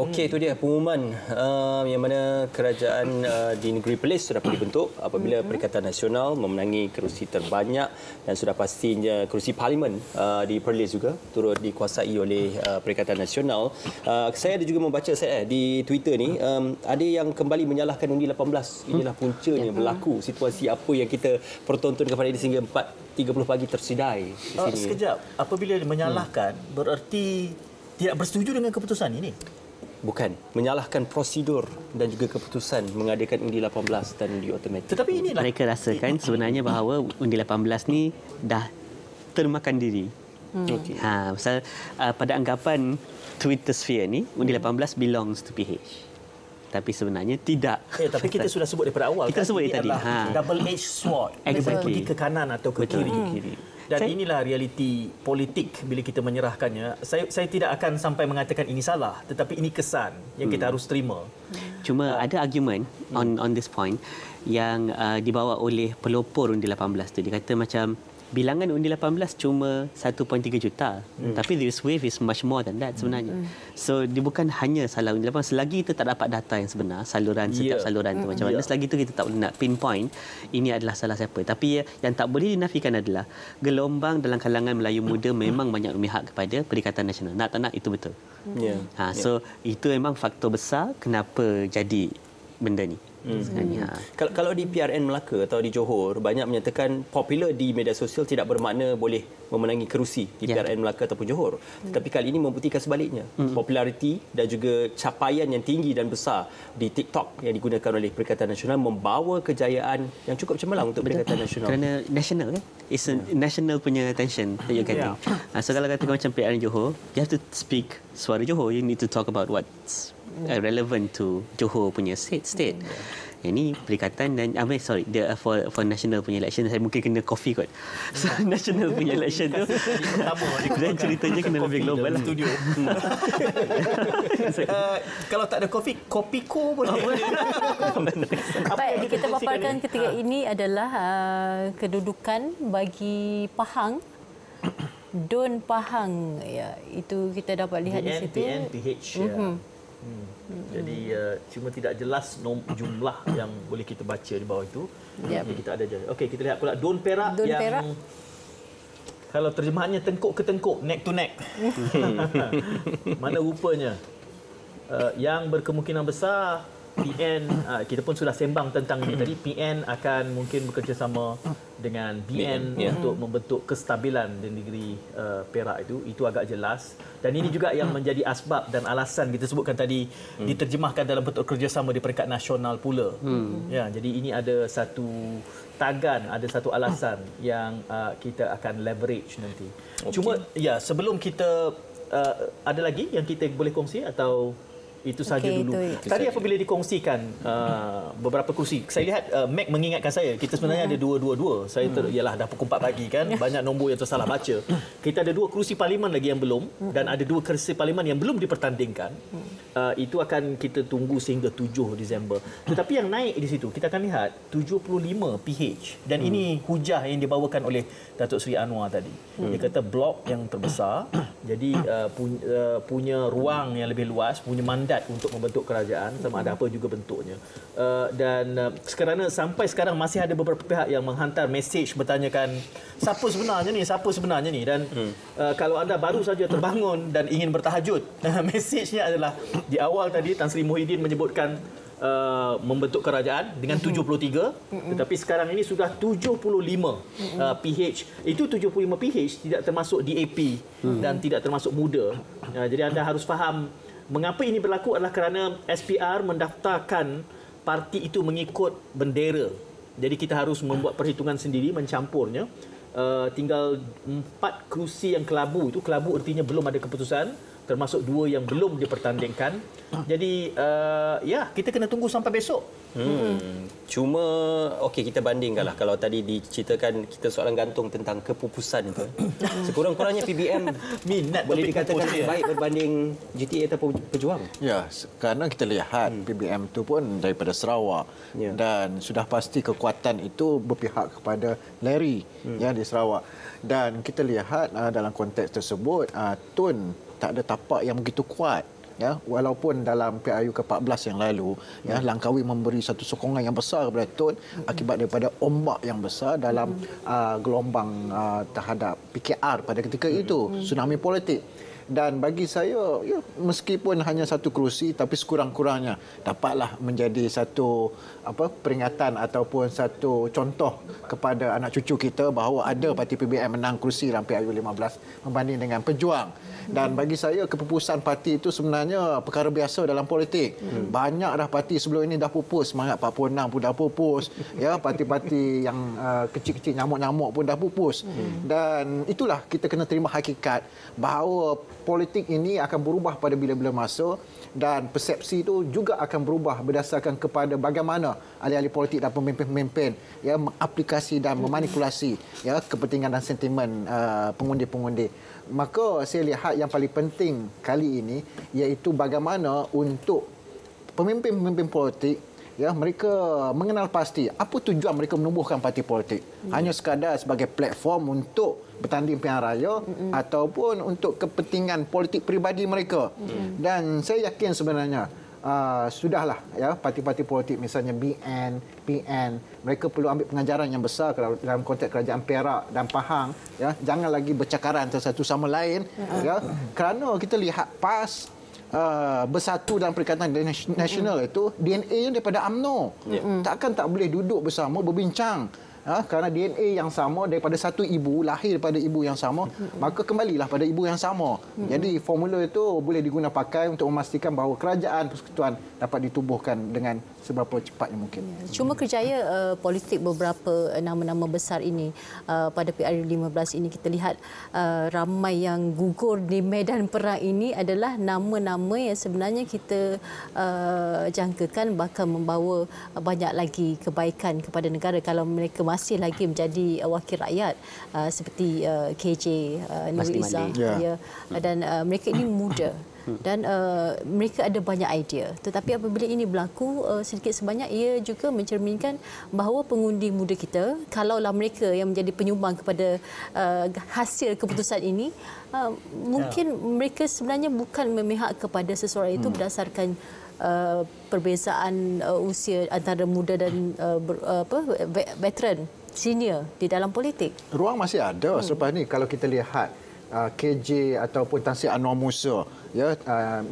Okey, itu dia pengumuman yang mana kerajaan di negeri Perlis sudah pun dibentuk apabila Perikatan Nasional memenangi kerusi terbanyak dan sudah pastinya kerusi parlimen di Perlis juga turut dikuasai oleh Perikatan Nasional. Saya ada juga membaca di Twitter ni ada yang kembali menyalahkan undi 18. Inilah puncanya berlaku situasi apa yang kita pertonton kepada ini sehingga 4:30 pagi tersidai di sini. Sekejap, apabila menyalahkan bererti tidak bersetuju dengan keputusan ini? Bukan, menyalahkan prosedur dan juga keputusan mengadakan undi 18 dan undi automatik. Tetapi inilah Mereka rasakan sebenarnya bahawa undi 18 ni dah termakan diri. Okey. Pasal pada anggapan Twitter sphere ni undi 18 belongs to PH. Tapi sebenarnya tidak. tapi kita sudah sebut daripada awal. Kita sebut ini tadi. adalah double edged sword. Dia boleh pergi ke kanan atau ke kiri. Dan inilah realiti politik bila kita menyerahkannya. Saya tidak akan sampai mengatakan ini salah, tetapi ini kesan yang kita harus terima. Cuma ada argument on this point yang dibawa oleh pelopor undi 18 tu. Dia kata macam bilangan undi 18 cuma 1.3 juta. Tapi this wave is much more than that sebenarnya. So dia bukan hanya salah undi 18. Selagi kita tak dapat data yang sebenar, saluran setiap saluran tu macam mana, selagi tu kita tak boleh nak pinpoint ini adalah salah siapa. Tapi yang tak boleh dinafikan adalah gelombang dalam kalangan Melayu muda memang banyak memihak kepada Perikatan Nasional. Nak tak nak itu betul. So itu memang faktor besar kenapa jadi benda ni. Kalau di PRN Melaka atau di Johor, banyak menyatakan popular di media sosial tidak bermakna boleh memenangi kerusi di PRN Melaka ataupun Johor. Tetapi kali ini membuktikan sebaliknya. Populariti dan juga capaian yang tinggi dan besar di TikTok yang digunakan oleh Perikatan Nasional membawa kejayaan yang cukup cemerlang untuk Perikatan Nasional. Kerana national kan? It's a national punya attention that you're getting. So kalau katakan macam PRN Johor, you have to speak suara Johor. You need to talk about what's relevant to Johor punya state. Ini perikatan dan for national punya election saya mungkin kena coffee kot. So, national punya election tu dan ceritanya kena lebih global lah. Studio. Kalau tak ada kopi, kopiko boleh. Baik, kita paparkan ketika ini adalah kedudukan bagi Pahang. Don Pahang, ya, itu kita dapat lihat di situ. PN, PH. Jadi cuma tidak jelas jumlah yang boleh kita baca di bawah itu. Kita ada je. Okey, kita lihat pula Don Perak yang Perak. Kalau terjemahannya tengkuk ke tengkuk, neck to neck. Mana rupanya yang berkemungkinan besar PN, kita pun sudah sembang tentang ini tadi, PN akan mungkin bekerjasama dengan BN untuk membentuk kestabilan di negeri Perak itu agak jelas. Dan ini juga yang menjadi asbab dan alasan kita sebutkan tadi diterjemahkan dalam bentuk kerjasama di peringkat nasional pula. Ya, jadi ini ada satu tagan, ada satu alasan yang kita akan leverage nanti. Cuma sebelum kita ada lagi yang kita boleh kongsi atau itu saja dulu. Tadi apabila dikongsikan beberapa kursi, saya lihat Mac mengingatkan saya, kita sebenarnya ada 222. Saya ialah dah pukul 4 pagi kan, banyak nombor yang tersalah baca. Kita ada 2 kerusi parlimen lagi yang belum dan ada 2 kerusi parlimen yang belum dipertandingkan. Itu akan kita tunggu sehingga 7 Disember. Tetapi yang naik di situ, kita akan lihat 75 PH dan ini hujah yang dibawakan oleh Datuk Seri Anwar tadi. Dia kata blok yang terbesar, jadi punya ruang yang lebih luas, punya mandat untuk membentuk kerajaan sama ada apa juga bentuknya. Dan kerana sampai sekarang masih ada beberapa pihak yang menghantar mesej bertanyakan siapa sebenarnya ni dan kalau anda baru saja terbangun dan ingin bertahajud, mesejnya adalah di awal tadi Tan Sri Muhyiddin menyebutkan membentuk kerajaan dengan 73, tetapi sekarang ini sudah 75 PH. Itu 75 PH tidak termasuk DAP dan tidak termasuk muda. Jadi anda harus faham mengapa ini berlaku adalah kerana SPR mendaftarkan parti itu mengikut bendera. Jadi kita harus membuat perhitungan sendiri, mencampurnya. Tinggal 4 kerusi yang kelabu. Itu kelabu artinya belum ada keputusan, termasuk 2 yang belum dipertandingkan. Jadi kita kena tunggu sampai besok. Cuma okey, kita bandingkanlah. Kalau tadi diceritakan kita soalan gantung tentang kepupusan itu, sekurang-kurangnya PBM minat boleh dikatakan lebih baik berbanding GTA ataupun Pejuang. Ya, kerana kita lihat PBM itu pun daripada Sarawak dan sudah pasti kekuatan itu berpihak kepada Larry di Sarawak. Dan kita lihat dalam konteks tersebut Tun tak ada tapak yang begitu kuat ya, walaupun dalam PRU ke-14 yang lalu ya, Langkawi memberi satu sokongan yang besar kepada Tun akibat daripada ombak yang besar dalam gelombang terhadap PKR pada ketika itu, tsunami politik. Dan bagi saya, ya, meskipun hanya satu kerusi, tapi sekurang-kurangnya dapatlah menjadi satu peringatan ataupun satu contoh kepada anak cucu kita bahawa ada parti PBM menang kerusi dalam PRU 15 berbanding dengan Pejuang. Dan bagi saya, kepupusan parti itu sebenarnya perkara biasa dalam politik. Banyak dah parti sebelum ini dah pupus. Semangat 46 pun dah pupus. Ya, parti-parti yang kecil-kecil, nyamuk-nyamuk pun dah pupus. Dan itulah kita kena terima hakikat bahawa politik ini akan berubah pada bila-bila masa, dan persepsi itu juga akan berubah berdasarkan kepada bagaimana ahli-ahli politik dan pemimpin-pemimpin ya mengaplikasi dan memanipulasi ya kepentingan dan sentimen pengundi-pengundi. Maka saya lihat yang paling penting kali ini iaitu bagaimana untuk pemimpin-pemimpin politik ya, mereka mengenal pasti apa tujuan mereka menubuhkan parti politik. Hanya sekadar sebagai platform untuk bertanding pilihan raya ataupun untuk kepentingan politik peribadi mereka. Dan saya yakin sebenarnya sudahlah ya, parti-parti politik misalnya BN, PN, mereka perlu ambil pengajaran yang besar dalam konteks kerajaan Perak dan Pahang ya, jangan lagi bercakaran antara satu sama lain ya, kerana kita lihat PAS bersatu dalam Perikatan Nasional itu DNA-nya daripada UMNO. Takkan tak boleh duduk bersama berbincang. Kerana DNA yang sama daripada satu ibu, lahir daripada ibu yang sama, maka kembalilah pada ibu yang sama. Jadi formula itu boleh diguna pakai untuk memastikan bahawa kerajaan persekutuan dapat ditubuhkan dengan seberapa cepatnya mungkin. Cuma kerjaya politik beberapa nama-nama besar ini pada PRU 15 ini, kita lihat ramai yang gugur di medan perang ini adalah nama-nama yang sebenarnya kita jangkakan bakal membawa banyak lagi kebaikan kepada negara kalau mereka masih lagi menjadi wakil rakyat, seperti KJ Nurul Izzah ya, dan mereka ini muda dan mereka ada banyak idea, tetapi apabila ini berlaku sedikit sebanyak ia juga mencerminkan bahawa pengundi muda kita, kalaulah mereka yang menjadi penyumbang kepada hasil keputusan ini, mungkin mereka sebenarnya bukan memihak kepada seseorang itu berdasarkan perbezaan usia antara muda dan veteran senior di dalam politik. Ruang masih ada selepas ni. Kalau kita lihat KJ ataupun Tan Sri Anwar Musa ya,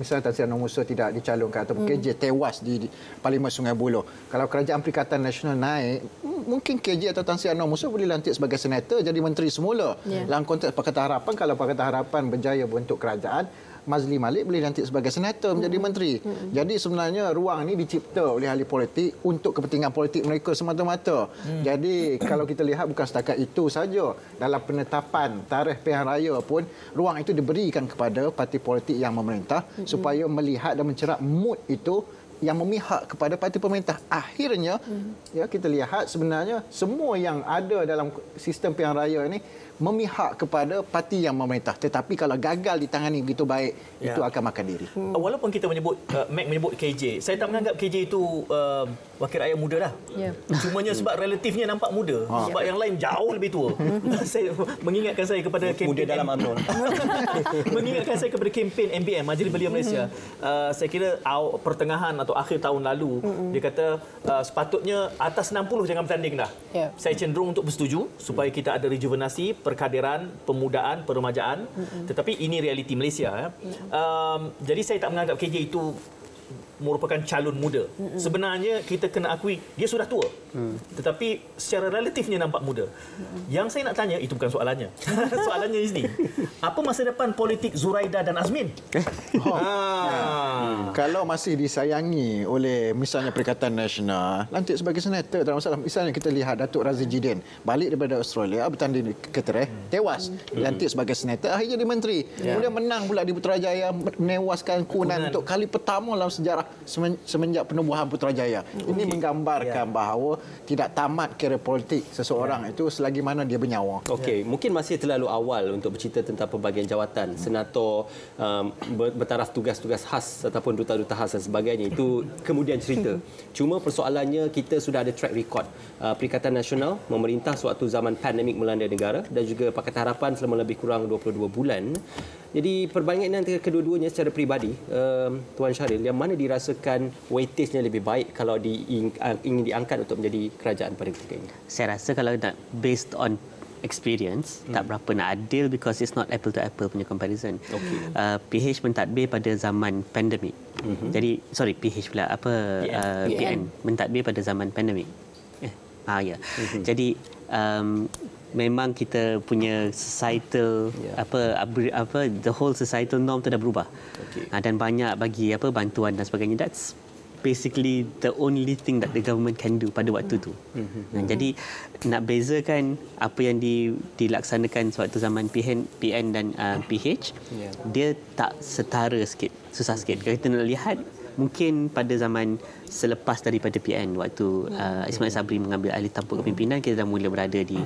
misalnya Tan Sri Anwar Musa tidak dicalonkan ataupun KJ tewas di Parlimen Sungai Buloh, kalau Kerajaan Perikatan Nasional naik, mungkin KJ atau Tan Sri Anwar Musa boleh lantik sebagai senator, jadi menteri semula. Dalam konteks Pakatan Harapan, kalau Pakatan Harapan berjaya bentuk kerajaan, Mazli Malik boleh lantik sebagai senator menjadi menteri. Jadi sebenarnya ruang ini dicipta oleh ahli politik untuk kepentingan politik mereka semata-mata. Jadi kalau kita lihat bukan setakat itu saja, dalam penetapan tarikh pilihan raya pun ruang itu diberikan kepada parti politik yang memerintah supaya melihat dan mencerap mood itu yang memihak kepada parti pemerintah. Akhirnya ya, kita lihat sebenarnya semua yang ada dalam sistem pilihan raya ini memihak kepada parti yang memerintah. Tetapi kalau gagal ditangani begitu baik, itu akan makan diri. Walaupun kita menyebut, Mac menyebut KJ, saya tak menganggap KJ itu wakil rakyat muda dah. Cumanya sebab relatifnya nampak muda. Sebab yang lain jauh lebih tua. Saya mengingatkan saya kepada kempen muda dalam UMNO. mengingatkan saya kepada kempen MBM, Majlis Belia Malaysia. Saya kira pertengahan atau akhir tahun lalu, dia kata sepatutnya atas 60 jangan bertanding dah. Saya cenderung untuk bersetuju supaya kita ada rejuvenasi, perkaderan, pemudaan, peremajaan. Tetapi ini realiti Malaysia. Jadi saya tak menganggap KJ itu merupakan calon muda. Sebenarnya kita kena akui dia sudah tua. Tetapi secara relatifnya nampak muda. Yang saya nak tanya, itu bukan soalannya. Soalannya ini, apa masa depan politik Zuraida dan Azmin? Kalau masih disayangi oleh misalnya Perikatan Nasional, lantik sebagai senator, tak ada masalah. Misalnya kita lihat Datuk Razi Jidin balik daripada Australia, bertanding di Ketereh, tewas, lantik sebagai senator, akhirnya jadi menteri. Kemudian menang pula di Putrajaya, menewaskan Kunan untuk kali pertama dalam sejarah semenjak penubuhan Putrajaya. Ini menggambarkan bahawa tidak tamat karier politik seseorang itu selagi mana dia bernyawa. Okey, mungkin masih terlalu awal untuk bercerita tentang pembagian jawatan, senator, bertaraf tugas-tugas khas ataupun duta-duta khas dan sebagainya. Itu kemudian cerita. Cuma persoalannya kita sudah ada track record. Perikatan Nasional memerintah sewaktu zaman pandemik melanda negara dan juga Pakatan Harapan selama lebih kurang 22 bulan. Jadi perbandingan antara kedua-duanya secara peribadi, Tuan Syahril, yang mana dirasakan weightage-nya lebih baik kalau ingin diangkat untuk menjadi kerajaan pada ketika ini? Saya rasa kalau nak based on experience, tak berapa nak adil because it's not apple to apple punya comparison. Okay. PH mentadbir pada zaman pandemik. Jadi PH pula PN mentadbir pada zaman pandemik. Ya. Jadi memang kita punya societal the whole societal norm tu dah berubah. Okay. Dan banyak bagi bantuan dan sebagainya. That's basically the only thing that the government can do pada waktu tu. Jadi nak bezakan apa yang dilaksanakan sewaktu zaman PN dan PH, dia tak setara sikit, susah sikit. Kalau kita nak lihat mungkin pada zaman selepas daripada PN, waktu Ismail Sabri mengambil alih tampuk kepimpinan, kita dah mula berada di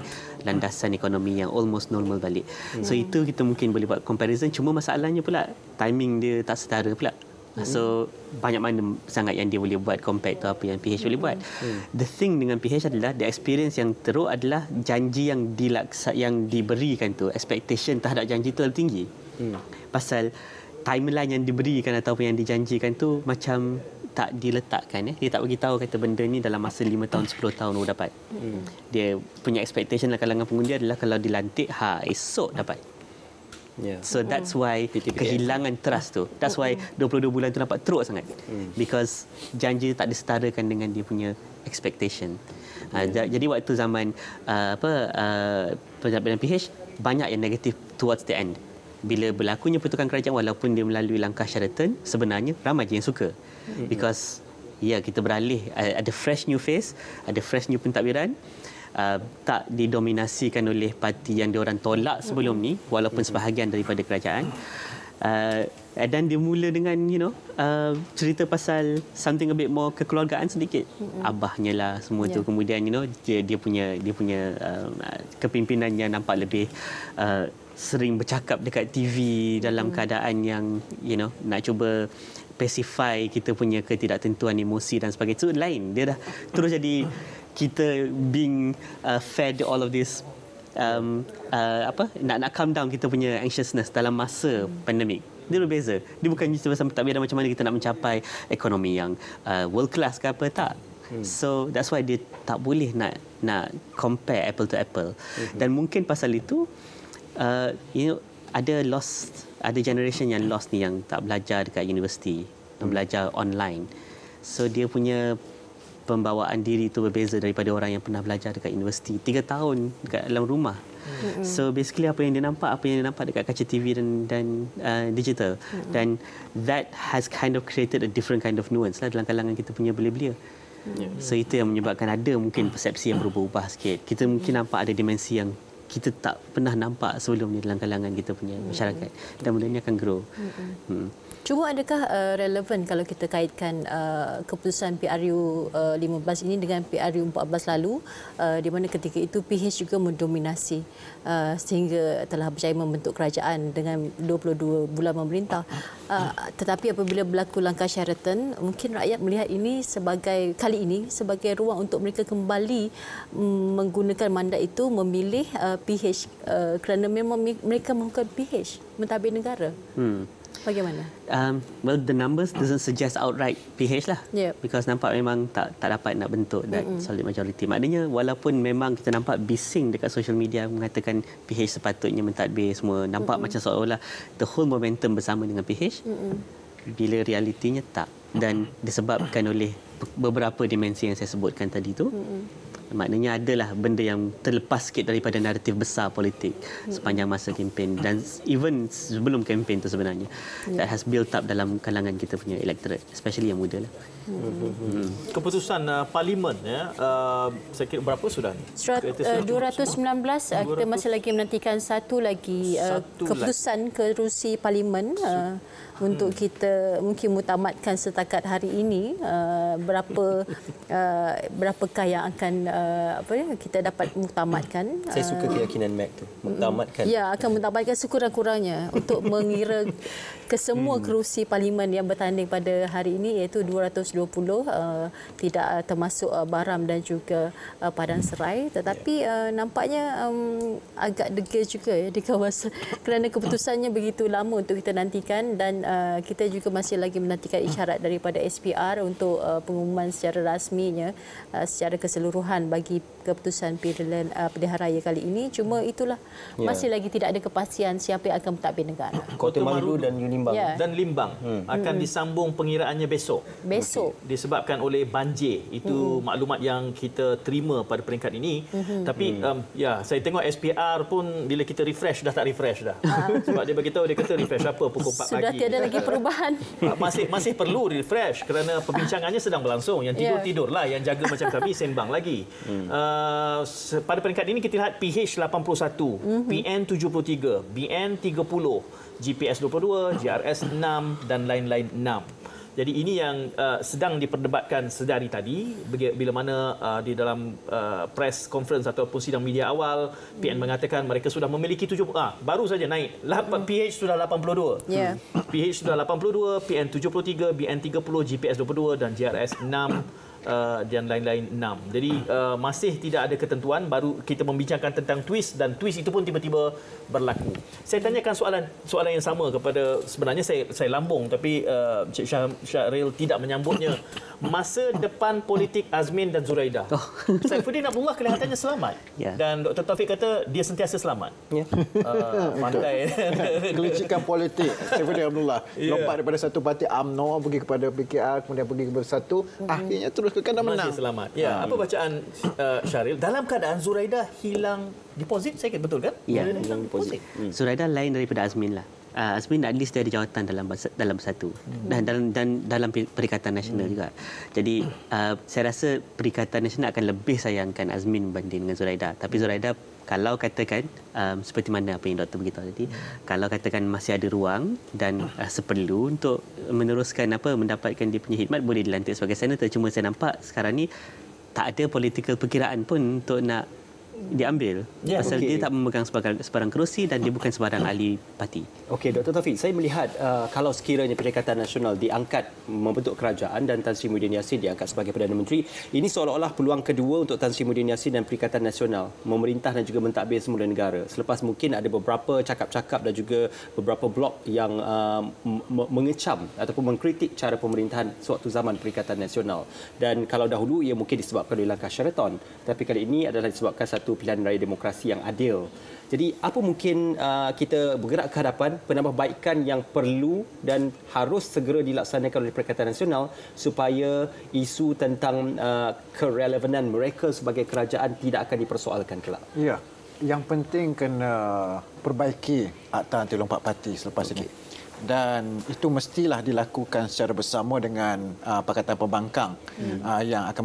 landasan ekonomi yang almost normal balik. So itu kita mungkin boleh buat comparison, cuma masalahnya pula timing dia tak setara pula. So banyak mana sangat yang dia boleh buat compared to apa yang PH boleh buat. The thing dengan PH adalah the experience yang teruk adalah janji yang diberikan tu, expectation terhadap janji tu lebih tinggi. Pasal timeline yang diberikan ataupun yang dijanjikan tu macam tak diletakkan. Dia tak bagi tahu kata benda ni dalam masa 5 tahun 10 tahun baru dapat. Dia punya expectation dalam kalangan pengundi adalah kalau dilantik esok dapat. So that's why kehilangan trust tu. That's why 22 bulan tu nampak teruk sangat. Because janji tak disetarakan dengan dia punya expectation. Jadi waktu zaman penjabat PH banyak yang negatif towards the end. Bila berlakunya pertukaran kerajaan walaupun dia melalui langkah Sheraton, sebenarnya ramai je yang suka. Because kita beralih, ada fresh new face, ada fresh new pentadbiran, tak didominasikan oleh parti yang diorang tolak sebelum ni walaupun sebahagian daripada kerajaan. Dan dia mula dengan cerita pasal something a bit more kekeluargaan sedikit. Abahnya lah semua tu, kemudian dia punya kepimpinan yang nampak lebih sering bercakap dekat TV dalam keadaan yang nak cuba pacify kita punya ketidaktentuan emosi dan sebagainya. Itu lain, dia dah terus jadi kita being fed all of this nak calm down kita punya anxiousness dalam masa pandemik. Dia berbeza. Dia bukan cerita pasal pentadbiran macam mana kita nak mencapai ekonomi yang world class ke apa, tak. So that's why dia tak boleh nak compare apple to apple. Dan mungkin pasal itu ada generation yang lost ni, yang tak belajar dekat universiti, yang belajar online. So dia punya pembawaan diri tu berbeza daripada orang yang pernah belajar dekat universiti 3 tahun dekat dalam rumah. So basically apa yang dia nampak dekat kaca TV dan digital. Dan that has kind of created a different kind of nuance lah dalam kalangan kita punya belia-belia. So itu yang menyebabkan ada mungkin persepsi yang berubah-ubah sikit. Kita mungkin nampak ada dimensi yang kita tak pernah nampak sebelum ni dalam kalangan kita punya masyarakat, dan benda ni akan grow. Cuma adakah relevan kalau kita kaitkan keputusan PRU 15 ini dengan PRU 14 lalu, di mana ketika itu PH juga mendominasi sehingga telah berjaya membentuk kerajaan dengan 22 bulan memerintah. Tetapi apabila berlaku langkah Sheraton, mungkin rakyat melihat ini kali ini sebagai ruang untuk mereka kembali menggunakan mandat itu memilih PH kerana memang mereka mahukan PH mentadbir negara. Bagaimana? Well, the numbers doesn't suggest outright PH lah. Because nampak memang tak dapat nak bentuk that solid majority. Maknanya walaupun memang kita nampak bising dekat social media mengatakan PH sepatutnya mentadbir semua, nampak macam seolah-olah the whole momentum bersama dengan PH, bila realitinya tak. Dan disebabkan oleh beberapa dimensi yang saya sebutkan tadi tu. Maknanya adalah benda yang terlepas sikit daripada naratif besar politik sepanjang masa kempen, dan even sebelum kempen tu sebenarnya that has built up dalam kalangan kita punya electorate, especially yang muda lah. Keputusan parlimen saya kira berapa sudah? 219. Kita masih lagi menantikan satu lagi keputusan kerusi parlimen untuk kita mungkin mutamatkan setakat hari ini. Berapakah yang akan kita dapat mutamatkan? Saya suka keyakinan Mac tu, mutamatkan. Ya, akan mutamatkan sekurang-kurangnya untuk mengira ke semua kerusi parlimen yang bertanding pada hari ini, iaitu 220, tidak termasuk Baram dan juga Padang Serai. Tetapi nampaknya agak degil juga ya di kawasan kerana keputusannya begitu lama untuk kita nantikan, dan kita juga masih lagi menantikan isyarat daripada SPR untuk pengumuman secara rasminya secara keseluruhan bagi keputusan pilihan pilihan raya kali ini. Cuma itulah, masih lagi tidak ada kepastian siapa yang akan mentadbir negara. Kota Marudu dan Limbang. Ya. Dan Limbang akan disambung pengiraannya besok. Disebabkan oleh banjir. Itu maklumat yang kita terima pada peringkat ini. Tapi saya tengok SPR pun bila kita refresh dah tak refresh dah. Sebab dia beritahu, dia kata refresh apa pukul 4 pagi. Sudah tiada lagi perubahan. Masih perlu refresh kerana perbincangannya sedang berlangsung. Yang tidur-tidurlah, yang jaga macam kami sembang lagi. Pada peringkat ini kita lihat PH 81, PN 73, BN 30, GPS 22, GRS 6 dan lain-lain 6. Jadi ini yang sedang diperdebatkan sedari tadi, bila mana di dalam press conference ataupun sidang media awal, PN mengatakan mereka sudah memiliki 70, baru saja naik. PH sudah 82. PH sudah 82, PN 73, BN 30, GPS 22 dan GRS 6 dan lain-lain 6. Jadi masih tidak ada ketentuan, baru kita membincangkan tentang twist, dan twist itu pun tiba-tiba berlaku. Saya tanyakan soalan yang sama kepada, sebenarnya saya lambung tapi Cik Syahril tidak menyambutnya. Masa depan politik Azmin dan Zuraidah. Saifuddin Abdullah kelihatannya selamat. Dan Dr. Taufik kata dia sentiasa selamat. Pandai. Kelicikan politik Saifuddin Abdullah. Lompat daripada satu parti UMNO pergi kepada PKR, kemudian pergi ke Bersatu, akhirnya terus ke kandang menang. Masih selamat. Apa bacaan Syahril? Dalam keadaan Zuraidah hilang deposit, saya kata betul kan? Ya, hilang deposit. Zuraidah lain daripada Azmin lah. Azmin at least dia ada jawatan dalam Bersatu dan dalam Perikatan Nasional juga. Jadi saya rasa Perikatan Nasional akan lebih sayangkan Azmin berbanding dengan Zuraidah. Tapi Zuraidah, kalau katakan seperti mana apa yang doktor beritahu tadi, kalau katakan masih ada ruang dan seperlu untuk meneruskan mendapatkan dia punya khidmat, boleh dilantik sebagai senator. Cuma saya nampak sekarang ni tak ada political perkiraan pun untuk nak diambil. Pasal dia tak memegang sebarang kerusi dan dia bukan sebarang ahli parti. Okey, Dr. Taufik, saya melihat kalau sekiranya Perikatan Nasional diangkat membentuk kerajaan dan Tan Sri Muhyiddin Yassin diangkat sebagai Perdana Menteri, ini seolah-olah peluang kedua untuk Tan Sri Muhyiddin Yassin dan Perikatan Nasional memerintah dan juga mentadbir semula negara. Selepas mungkin ada beberapa cakap-cakap dan juga beberapa blog yang mengecam ataupun mengkritik cara pemerintahan sewaktu zaman Perikatan Nasional. Dan kalau dahulu ia mungkin disebabkan oleh langkah Sheraton, tapi kali ini adalah disebabkan satu pilihan raya demokrasi yang adil. Jadi apa mungkin kita bergerak ke hadapan, penambahbaikan yang perlu dan harus segera dilaksanakan oleh Perikatan Nasional supaya isu tentang kerelevanan mereka sebagai kerajaan tidak akan dipersoalkan kelak. Ya, yang penting kena perbaiki Akta Anti Lompat Parti selepas ini. Dan itu mestilah dilakukan secara bersama dengan Pakatan Pembangkang yang akan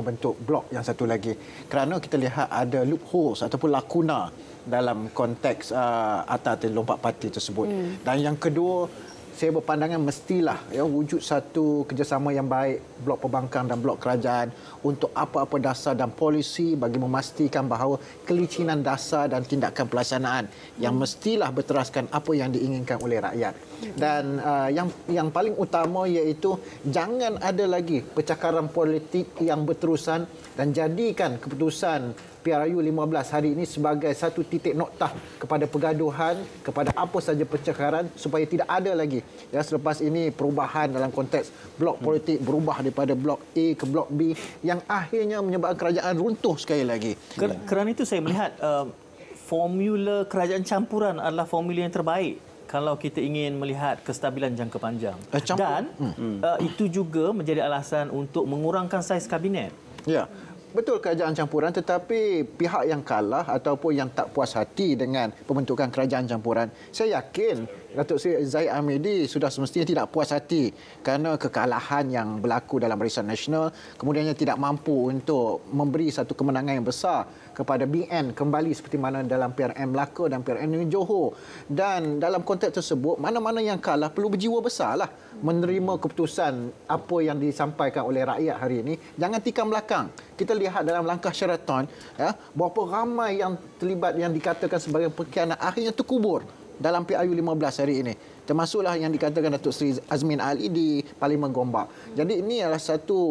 membentuk blok yang satu lagi. Kerana kita lihat ada loopholes ataupun lakuna dalam konteks Akta Anti Lompat Parti tersebut. Dan yang kedua, saya berpandangan mestilah wujud satu kerjasama yang baik blok pembangkang dan blok kerajaan untuk apa-apa dasar dan polisi bagi memastikan bahawa kelicinan dasar dan tindakan pelaksanaan yang mestilah berteraskan apa yang diinginkan oleh rakyat. Dan yang paling utama iaitu jangan ada lagi percakaran politik yang berterusan dan jadikan keputusan PRU 15 hari ini sebagai satu titik noktah kepada pergaduhan, kepada apa saja percakaran supaya tidak ada lagi selepas ini perubahan dalam konteks blok politik berubah daripada blok A ke blok B yang akhirnya menyebabkan kerajaan runtuh sekali lagi. Kerana itu saya melihat formula kerajaan campuran adalah formula yang terbaik kalau kita ingin melihat kestabilan jangka panjang. Dan itu juga menjadi alasan untuk mengurangkan saiz kabinet. Ya. Betul kerajaan campuran, tetapi pihak yang kalah ataupun yang tak puas hati dengan pembentukan kerajaan campuran, saya yakin Datuk Seri Zahid Hamidi sudah semestinya tidak puas hati kerana kekalahan yang berlaku dalam Barisan Nasional, kemudiannya tidak mampu untuk memberi satu kemenangan yang besar kepada BN kembali seperti mana dalam PRN Melaka dan PRN Johor. Dan dalam konteks tersebut, mana-mana yang kalah perlu berjiwa besarlah menerima keputusan apa yang disampaikan oleh rakyat hari ini. Jangan tikam belakang. Kita lihat dalam langkah Sheraton, ya, berapa ramai yang terlibat yang dikatakan sebagai pengkhianat akhirnya terkubur dalam PRU 15 hari ini. Termasuklah yang dikatakan Datuk Seri Azmin Ali di Parlimen Gombak. Jadi ini adalah satu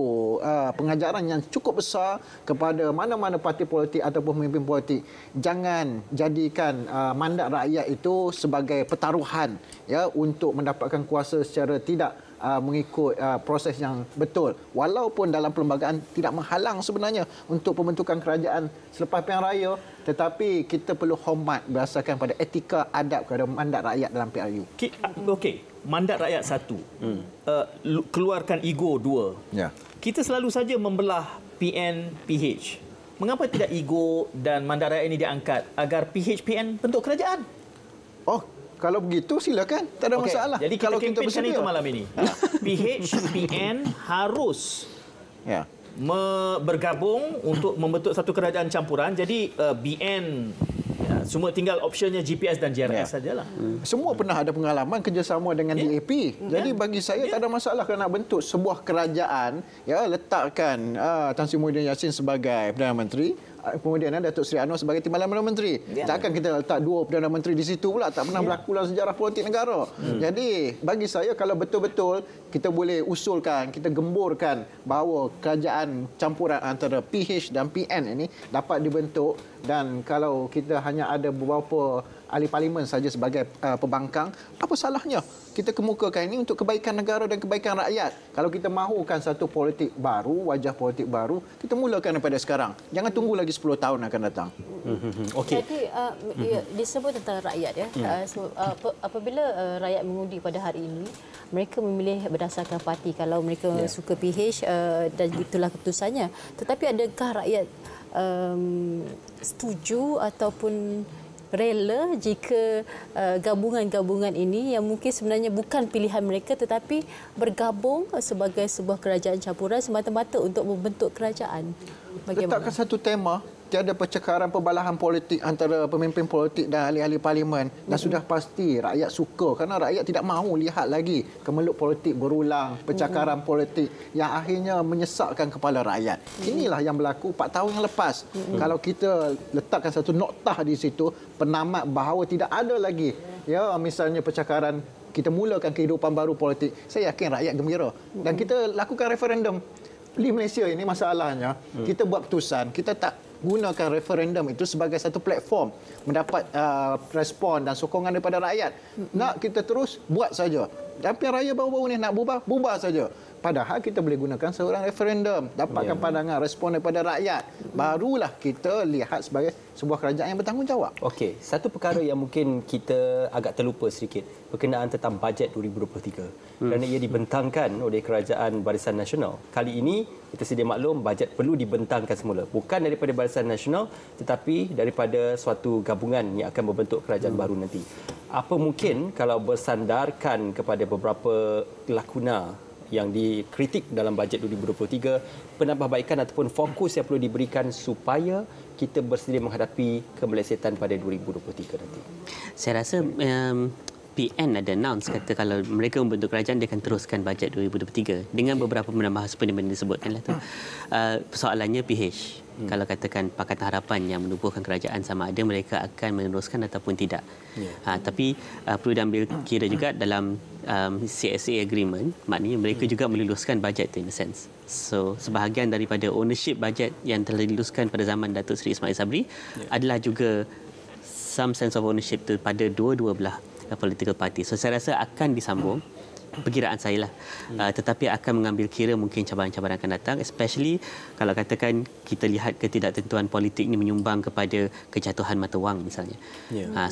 pengajaran yang cukup besar kepada mana-mana parti politik ataupun pemimpin politik. Jangan jadikan mandat rakyat itu sebagai pertaruhan, ya, untuk mendapatkan kuasa secara tidak mengikut proses yang betul. Walaupun dalam perlembagaan tidak menghalang sebenarnya untuk pembentukan kerajaan selepas pilihan raya, tetapi kita perlu hormat berdasarkan pada etika adab kepada mandat rakyat dalam PRU. Okey, mandat rakyat satu. Keluarkan ego dua. Ya. Kita selalu saja membelah PN, PH. Mengapa tidak ego dan mandat rakyat ini diangkat agar PH, PN bentuk kerajaan? Oh, kalau begitu silakan, tak ada masalah. Jadi kalau kita kempenkan bersedia itu malam ini. PH, PN harus ya. bergabung untuk membentuk satu kerajaan campuran. Jadi BN semua tinggal optionnya GPS dan JRS sajalah. Semua pernah ada pengalaman kerjasama dengan DAP. Jadi bagi saya tak ada masalah kalau nak bentuk sebuah kerajaan, ya, letakkan Tan Sri Muhyiddin Yassin sebagai Perdana Menteri, kemudian Datuk Seri Anwar sebagai Timbalan Perdana Menteri. Takkan kita letak dua Perdana Menteri di situ pula, tak pernah berlaku dalam sejarah politik negara. Jadi bagi saya kalau betul-betul kita boleh usulkan, kita gemburkan bahawa kerajaan campuran antara PH dan PN ini dapat dibentuk, dan kalau kita hanya ada beberapa ahli parlimen saja sebagai pembangkang, apa salahnya kita kemukakan ini untuk kebaikan negara dan kebaikan rakyat. Kalau kita mahukan satu politik baru, wajah politik baru, kita mulakan daripada sekarang. Jangan tunggu lagi 10 tahun akan datang. Okey. Jadi disebut tentang rakyat, ya. Apabila rakyat mengundi pada hari ini, mereka memilih berdasarkan parti. Kalau mereka suka PH dan itulah keputusannya. Tetapi adakah rakyat setuju ataupun rela jika gabungan-gabungan ini yang mungkin sebenarnya bukan pilihan mereka tetapi bergabung sebagai sebuah kerajaan campuran semata-mata untuk membentuk kerajaan? Bagaimana? Letakkan satu tema, tiada percakaran perbalahan politik antara pemimpin politik dan ahli-ahli parlimen, dan sudah pasti rakyat suka kerana rakyat tidak mahu lihat lagi kemeluk politik berulang, percakaran politik yang akhirnya menyesakkan kepala rakyat. Inilah yang berlaku 4 tahun yang lepas. Kalau kita letakkan satu noktah di situ, penamat bahawa tidak ada lagi, ya, misalnya percakaran, kita mulakan kehidupan baru politik, saya yakin rakyat gembira. Dan kita lakukan referendum. Di Malaysia ini masalahnya, kita buat keputusan, kita tak gunakan referendum itu sebagai satu platform mendapat respon dan sokongan daripada rakyat. Nak kita terus buat saja. Dan pilihan raya baru-baru ni nak bubar saja. Padahal kita boleh gunakan seorang referendum, dapatkan pandangan, respon daripada rakyat. Barulah kita lihat sebagai sebuah kerajaan yang bertanggungjawab. Okey, satu perkara yang mungkin kita agak terlupa sedikit berkenaan tentang bajet 2023. Kerana ia dibentangkan oleh Kerajaan Barisan Nasional. Kali ini kita sedia maklum bajet perlu dibentangkan semula. Bukan daripada Barisan Nasional tetapi daripada suatu gabungan yang akan membentuk kerajaan baru nanti. Apa mungkin kalau bersandarkan kepada beberapa lakuna yang dikritik dalam bajet 2023, penambahbaikan ataupun fokus yang perlu diberikan supaya kita bersedia menghadapi kemelesetan pada 2023 nanti? Saya rasa PN ada announce kata kalau mereka membentuk kerajaan dia akan teruskan bajet 2023 dengan beberapa penambahan seperti yang disebutkan lah tu. Persoalannya PH. Kalau katakan Pakatan Harapan yang menubuhkan kerajaan, sama ada mereka akan meneruskan ataupun tidak. Tapi perlu diambil kira juga dalam CSA agreement, maknanya mereka juga meluluskan bajet tu in a sense. So sebahagian daripada ownership bajet yang telah diluluskan pada zaman Datuk Seri Ismail Sabri adalah juga some sense of ownership tu pada dua-dua belah political party. So saya rasa akan disambung, perkiraan saya lah. Tetapi akan mengambil kira mungkin cabaran-cabaran akan datang, especially kalau katakan kita lihat ketidaktentuan politik ini menyumbang kepada kejatuhan mata wang misalnya.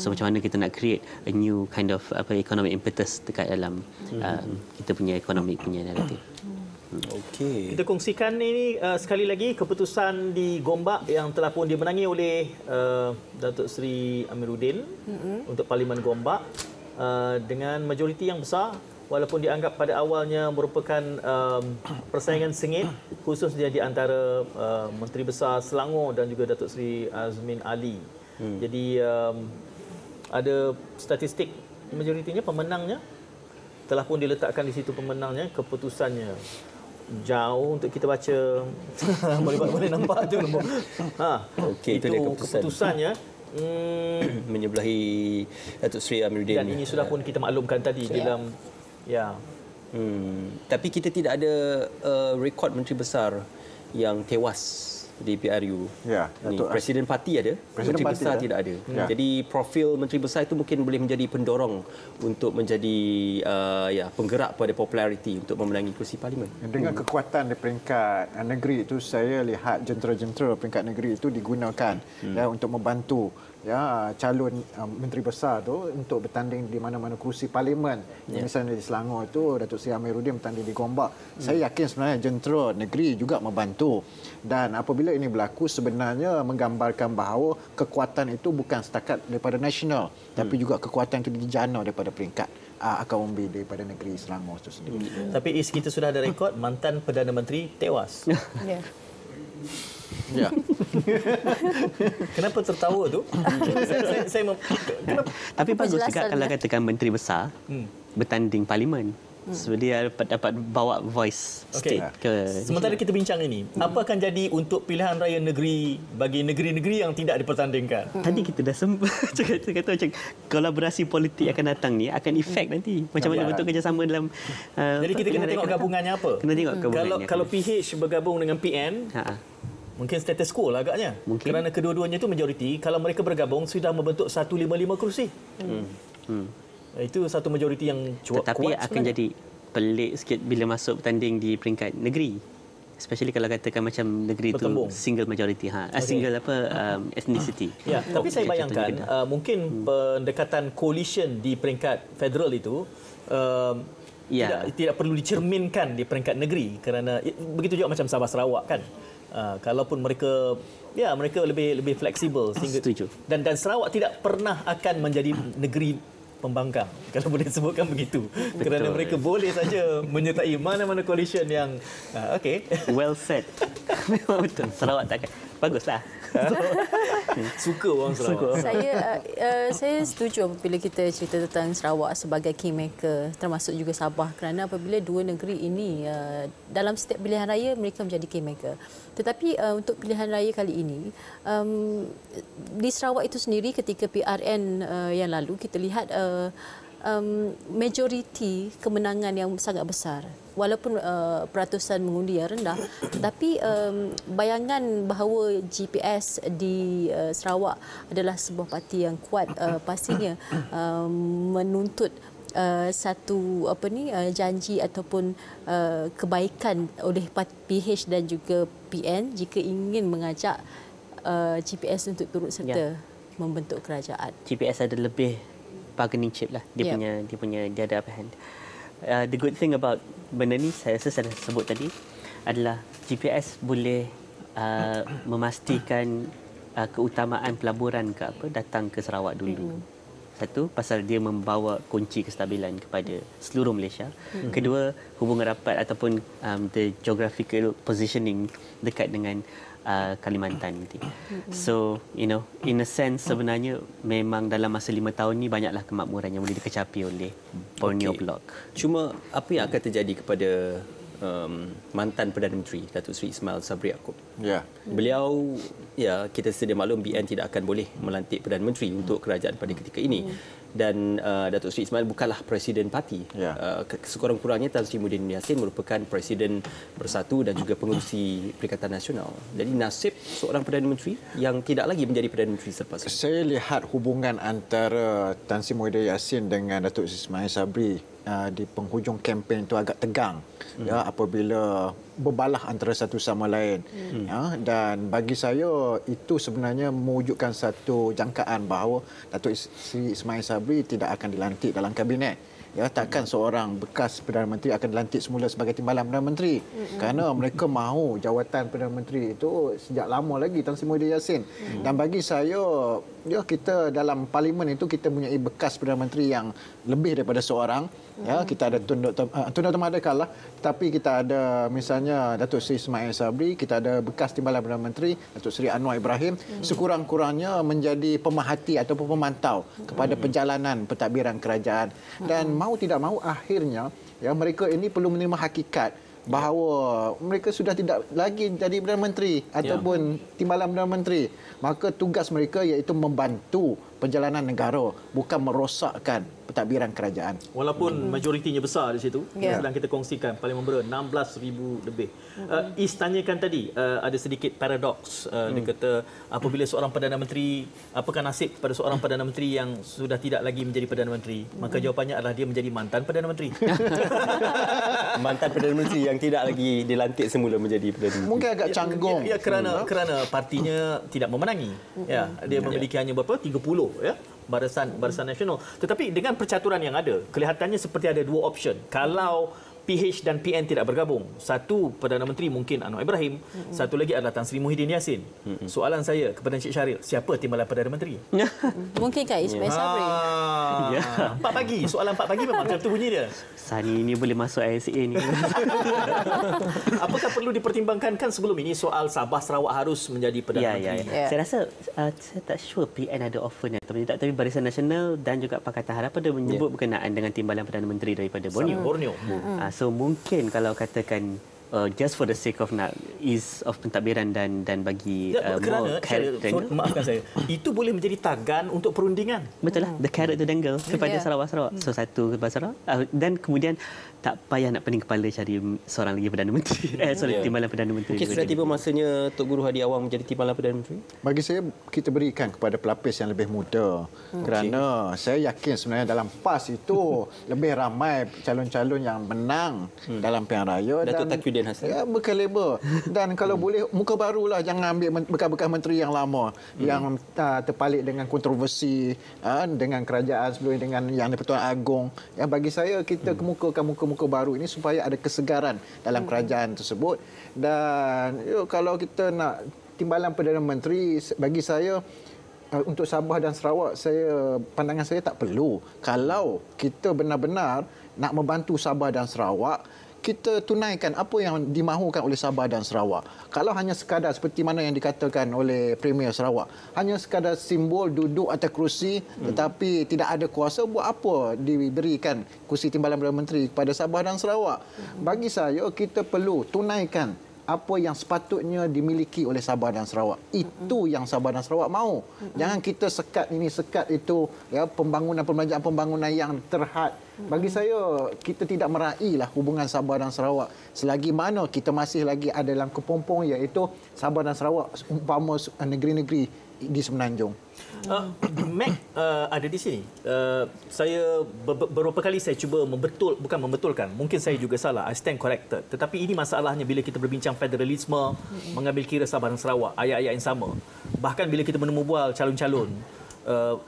So macam mana kita nak create a new kind of economic impetus dekat dalam kita punya economic punya naratif. Okey. Kita kongsikan ini sekali lagi keputusan di Gombak yang telah pun dimenangi oleh Datuk Seri Amiruddin untuk Parlimen Gombak dengan majoriti yang besar walaupun dianggap pada awalnya merupakan persaingan sengit khususnya di antara Menteri Besar Selangor dan juga Datuk Seri Azmin Ali. Jadi ada statistik majoritinya pemenangnya telah pun diletakkan di situ pemenangnya, keputusannya jauh untuk kita baca. boleh nampak tu. Okey, itu dia keputusannya menyebelahi Datuk Seri Amiruddin. dan ini sudah pun kita maklumkan tadi dalam Tapi kita tidak ada rekod menteri besar yang tewas di PRU. Ya, Presiden parti ada, Presiden menteri parti besar ada. tidak ada. Ya. Jadi profil menteri besar itu mungkin boleh menjadi pendorong untuk menjadi penggerak pada populariti untuk memenangi kursi parlimen. Dengan kekuatan di peringkat negeri itu, saya lihat jentera-jentera peringkat negeri itu digunakan untuk membantu calon menteri besar tu untuk bertanding di mana-mana kursi parlimen. Misalnya di Selangor itu Datuk Seri Amiruddin bertanding di Gombak. Saya yakin sebenarnya jentera negeri juga membantu. Dan apabila ini berlaku, sebenarnya menggambarkan bahawa kekuatan itu bukan setakat daripada nasional, tapi juga kekuatan itu dijana daripada peringkat akar umbi daripada negeri Selangor itu sendiri. Tapi kita sudah ada rekod mantan Perdana Menteri tewas. Ya. Ya. Kenapa tertawa tu? Kenapa? Tapi bagus juga Penjelasan, kalau katakan menteri besar bertanding parlimen. So dia dapat bawa voice Okey. state ke Sementara kita bincang ini, apa akan jadi untuk pilihan raya negeri bagi negeri-negeri yang tidak dipertandingkan? Tadi kita dah kata macam kolaborasi politik akan datang ni akan efek nanti. Macam mana bentuk kerjasama dalam Jadi kita kena tengok gabungannya apa. Kena tengok gabungannya. Kalau PH bergabung dengan PN, mungkin status quo lah agaknya. Mungkin. Kerana kedua-duanya itu majoriti, kalau mereka bergabung sudah membentuk 155 kerusi. Itu satu majoriti yang Tetapi kuat akan sebenarnya. jadi pelik sikit bila masuk bertanding di peringkat negeri. Especially kalau katakan macam negeri Bertembung. itu single majority, single ethnicity. Ya, tapi saya bayangkan mungkin pendekatan coalition di peringkat federal itu tidak perlu dicerminkan di peringkat negeri kerana begitu juga macam Sabah Sarawak kan. Kalaupun mereka lebih fleksibel Setuju. dan Sarawak tidak pernah akan menjadi negeri pembangkang kalau boleh sebutkan begitu. Kerana mereka boleh saja menyertai mana-mana coalition yang okey. Well said. Memang betul. Sarawak takkan. Baguslah. Suka orang Sarawak. Saya setuju apabila kita cerita tentang Sarawak sebagai kingmaker, termasuk juga Sabah, kerana apabila dua negeri ini dalam setiap pilihan raya mereka menjadi kingmaker. Tetapi untuk pilihan raya kali ini di Sarawak itu sendiri ketika PRN yang lalu kita lihat majoriti kemenangan yang sangat besar. Walaupun peratusan mengundi yang rendah, tetapi bayangan bahawa GPS di Sarawak adalah sebuah parti yang kuat pastinya menuntut satu janji ataupun kebaikan oleh PH dan juga PN jika ingin mengajak GPS untuk turut serta membentuk kerajaan. GPS ada lebih bargaining chip lah. Dia ada upper hand. The good thing about benda ni saya rasa saya sebut tadi adalah GPS boleh memastikan keutamaan pelaburan ke apa datang ke Sarawak dulu. Satu, pasal dia membawa kunci kestabilan kepada seluruh Malaysia. Kedua, hubungan rapat ataupun the geographical positioning dekat dengan Kalimantan nanti. So, in a sense sebenarnya memang dalam masa 5 tahun ni banyaklah kemakmuran yang boleh dikecapi oleh Borneo Bloc. Cuma apa yang akan terjadi kepada mantan Perdana Menteri Datuk Seri Ismail Sabri Yaakob? Ya. Beliau, kita sedia maklum BN tidak akan boleh melantik Perdana Menteri untuk kerajaan pada ketika ini. Dan Datuk Seri Ismail bukanlah presiden parti. Sekurang-kurangnya Tan Sri Muhyiddin Yassin merupakan presiden Bersatu dan juga pengerusi Perikatan Nasional. Jadi nasib seorang Perdana Menteri yang tidak lagi menjadi Perdana Menteri selepas ini. Saya lihat hubungan antara Tan Sri Muhyiddin Yassin dengan Datuk Ismail Sabri di penghujung kempen itu agak tegang apabila berbalah antara satu sama lain. Dan bagi saya itu sebenarnya mewujudkan satu jangkaan bahawa Datuk Seri Ismail Sabri tidak akan dilantik dalam kabinet. ya takkan seorang bekas Perdana Menteri akan dilantik semula sebagai timbalan Perdana Menteri kerana mereka mahu jawatan Perdana Menteri itu sejak lama lagi, Tan Sri Muhyiddin Yassin. Dan bagi saya, ya, kita dalam parlimen itu kita mempunyai bekas Perdana Menteri yang lebih daripada seorang. Ya, kita ada Tun Dr. Mahathir lah, tapi kita ada misalnya Datuk Seri Ismail Sabri, kita ada bekas timbalan Perdana Menteri Datuk Seri Anwar Ibrahim, sekurang-kurangnya menjadi pemerhati ataupun pemantau kepada perjalanan pentadbiran kerajaan. Dan mau tidak mahu akhirnya, ya, mereka ini perlu menerima hakikat bahawa mereka sudah tidak lagi jadi Perdana Menteri ataupun timbalan Perdana Menteri. Maka tugas mereka iaitu membantu perjalanan negara, bukan merosakkan pentadbiran kerajaan. Walaupun majoritinya besar di situ, sedang kita kongsikan paling membera 16,000 lebih. Is tanyakan tadi, ada sedikit paradoks. Dia kata, apabila seorang Perdana Menteri, apakah nasib pada seorang Perdana Menteri yang sudah tidak lagi menjadi Perdana Menteri? Maka jawapannya adalah dia menjadi mantan Perdana Menteri. Mantan Perdana Menteri yang tidak lagi dilantik semula menjadi Perdana Menteri. Mungkin agak canggung. Ya, kerana partinya tidak memenangi. Ya, dia memiliki hanya berapa? 30, ya. Barisan Nasional. Tetapi dengan percaturan yang ada, kelihatannya seperti ada dua option. Kalau PH dan PN tidak bergabung, satu Perdana Menteri mungkin Anwar Ibrahim, satu lagi adalah Tan Sri Muhyiddin Yassin. Soalan saya kepada Encik Syahril, siapa timbalan Perdana Menteri? Mungkinkah Ismail Sabri? 4 pagi. Soalan 4 pagi memang macam tu bunyi dia. Sani ni boleh masuk ISA ni. Apakah perlu dipertimbangkan kan sebelum ini soal Sabah Sarawak harus menjadi Perdana Menteri? Saya rasa saya tak sure PN ada offer ni atau tidak, tapi Barisan Nasional dan juga Pakatan Harapan ada menyebut berkenaan dengan timbalan Perdana Menteri daripada Borneo. So mungkin kalau katakan just for the sake of ease of pentadbiran dan bagi more carrot dangle. Maafkan saya. Itu boleh menjadi tagan untuk perundingan. Betul lah, the carrot to dangle kepada Sarawak. So satu kepada Sarawak dan kemudian tak payah nak pening kepala cari seorang lagi Perdana Menteri. Timbalan Perdana Menteri. Mungkin sudah tiba masanya Tok Guru Hadi Awang menjadi timbalan Perdana Menteri? Bagi saya, kita berikan kepada pelapis yang lebih muda. Kerana saya yakin sebenarnya dalam PAS itu lebih ramai calon-calon yang menang dalam pilihan raya. Datuk Taqiyuddin Hasan. Ya, berkaliber. Dan kalau boleh, muka barulah. Jangan ambil bekas-bekas menteri yang lama. Yang terpalit dengan kontroversi, dengan kerajaan sebelum dengan yang di-Pertuan Agong. Ya, bagi saya, kita kemukakan muka baru ini supaya ada kesegaran dalam kerajaan tersebut. Dan kalau kita nak timbalan Perdana Menteri, bagi saya untuk Sabah dan Sarawak, pandangan saya tak perlu. Kalau kita benar-benar nak membantu Sabah dan Sarawak, kita tunaikan apa yang dimahukan oleh Sabah dan Sarawak. Kalau hanya sekadar seperti mana yang dikatakan oleh Premier Sarawak, hanya sekadar simbol duduk atas kerusi tetapi tidak ada kuasa, buat apa diberikan kursi timbalan Perdana Menteri kepada Sabah dan Sarawak? Bagi saya, kita perlu tunaikan apa yang sepatutnya dimiliki oleh Sabah dan Sarawak. Itu yang Sabah dan Sarawak mahu. Jangan kita sekat ini, sekat itu, ya, pembangunan yang terhad. Bagi saya, kita tidak meraihlah hubungan Sabah dan Sarawak selagi mana kita masih lagi ada dalam kepompong, iaitu Sabah dan Sarawak umpama negeri-negeri di Semenanjung. Mac ada di sini. Saya beberapa kali saya cuba bukan membetulkan. Mungkin saya juga salah. I stand corrected. Tetapi ini masalahnya bila kita berbincang federalisme, mengambil kira Sabah dan Sarawak, ayat-ayat yang sama. Bahkan bila kita menemubual calon-calon,